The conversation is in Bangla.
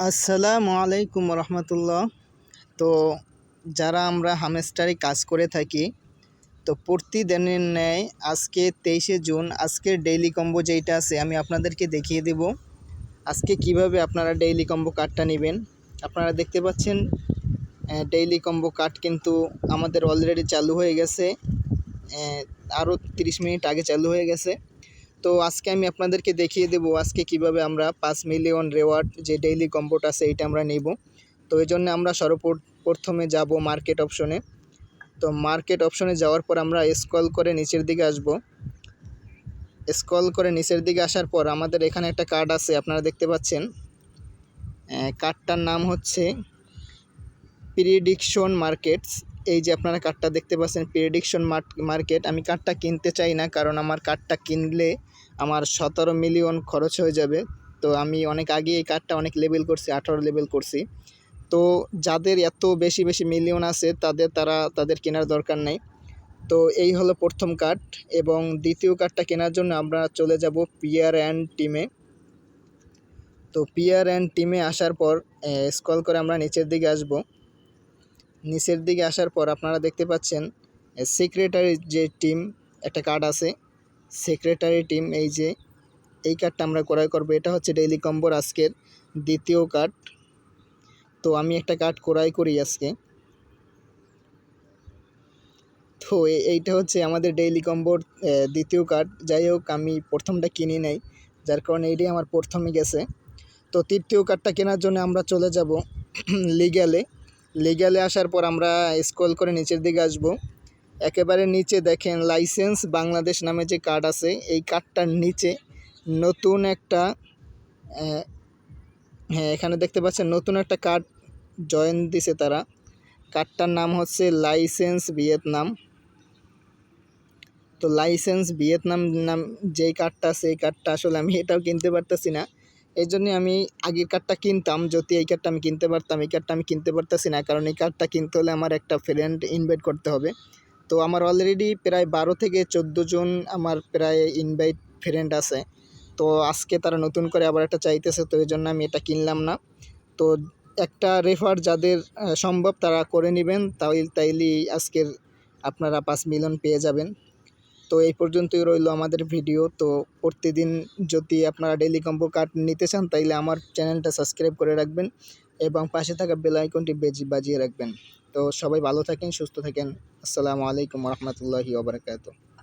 আসসালামু আলাইকুম রহমতুল্লাহ। তো যারা আমরা হামেস্টারে কাজ করে থাকি, তো প্রতিদিনের ন্যায় আজকে 23শে জুন আজকের ডেইলি কম্বো যেইটা আছে আমি আপনাদেরকে দেখিয়ে দেব আজকে কিভাবে আপনারা ডেইলি কম্বো কার্ডটা নেবেন। আপনারা দেখতে পাচ্ছেন ডেইলি কম্বো কার্ড কিন্তু আমাদের অলরেডি চালু হয়ে গেছে, আরও 30 মিনিট আগে চালু হয়ে গেছে। তো আজকে আমি আপনাদেরকে দেখিয়ে দেব আজকে কিভাবে আমরা 5 মিলিয়ন রেওয়ার্ড যে ডেইলি কম্বোটা আছে এইটা আমরা নেব। তো এই জন্য আমরা সর্বপ্রথমে যাব মার্কেট অপশনে। তো মার্কেট অপশনে যাওয়ার পর আমরা স্ক্রল করে নিচের দিকে আসব। স্ক্রল করে নিচের দিকে আসার পর আমাদের এখানে একটা কার্ড আছে, আপনারা দেখতে পাচ্ছেন। কার্ডটার নাম হচ্ছে প্রিডিকশন মার্কেটস। এই যে আপনারা কার্ডটা দেখতে পাচ্ছেন প্রিডিকশন মার্কেট। আমি কার্ডটা কিনতে চাই না, কারণ আমার কার্ডটা কিনলে আমার 17 মিলিয়ন খরচ হয়ে যাবে। তো আমি অনেক আগে এই কার্ডটা অনেক লেভেল করছি, 18 লেভেল করছি। তো যাদের এত বেশি বেশি মিলিয়ন আছে তাদের কেনার দরকার নেই। তো এই হলো প্রথম কার্ড, এবং দ্বিতীয় কার্ডটা কেনার জন্য আমরা চলে যাব পিয়ার অ্যান্ড টিমে। তো পিয়ার অ্যান্ড টিমে আসার পর স্ক্রল করে আমরা নিচের দিকে আসব। নিচের দিকে আসার পর আপনারা দেখতে পাচ্ছেন সেক্রেটারি যে টিম একটা কার্ড আছে, সেক্রেটারি টিম। এই কার্ডটা আমরা ক্রয় করবো। এটা হচ্ছে ডেইলি কম্বোর আজকের দ্বিতীয় কার্ড। তো আমি একটা কার্ড ক্রয় করি আজকে। তো এইটা হচ্ছে আমাদের ডেইলি কম্বোর দ্বিতীয় কার্ড। যাই হোক, আমি প্রথমটা কিনি নাই, যার কারণে এইটাই আমার প্রথমে গেছে। তো তৃতীয় কার্ডটা কেনার জন্য আমরা চলে যাব লিগ্যালে আসার পর আমরা স্ক্রল করে নিচের দিকে আসব। একেবারে নিচে দেখেন লাইসেন্স বাংলাদেশ নামে যে কার্ড আছে, এই কার্ডটার নিচে নতুন একটা হ্যাঁ, এখানে দেখতে পাচ্ছেন নতুন একটা কার্ড জয়েন দিছে তারা। কার্ডটার নাম হচ্ছে লাইসেন্স ভিয়েতনাম। তো লাইসেন্স ভিয়েতনাম নাম যেই কার্ডটা আছে, এই কার্ডটা আসলে আমি এটাও কিনতে পারতেছি না। এই জন্যে আমি আগের কার্ডটা কিনতাম, যদি এই কার্ডটা আমি কিনতে পারতাম। এই কার্ডটা আমি কিনতে পারতেছি না, কারণ এই কার্ডটা কিনতে হলে আমার একটা ফ্রেন্ড ইনভাইট করতে হবে। তো আমার অলরেডি প্রায় 12 থেকে 14 জন আমার প্রায় ইনভাইট ফ্রেন্ড আছে। তো আজকে তারা নতুন করে আবার একটা চাইতেছে, তো এই জন্য আমি এটা কিনলাম না। তো একটা রেফার যাদের সম্ভব তারা করে নেবেন, তাইলেই আজকের আপনারা 5 মিলিয়ন পেয়ে যাবেন। তো এই পর্যন্তই রইল আমাদের ভিডিও। তো প্রতিদিন যদি আপনারা ডেইলি কম্বো কার্ড নিতে চান, তাইলে আমার চ্যানেলটা সাবস্ক্রাইব করে রাখবেন এবং পাশে থাকা বেল আইকনটি বাজিয়ে রাখবেন। তো সবাই ভালো থাকেন, সুস্থ থাকেন। আসসালামু আলাইকুম রহমতুল্লাহি ওয়া বারাকাতুহু।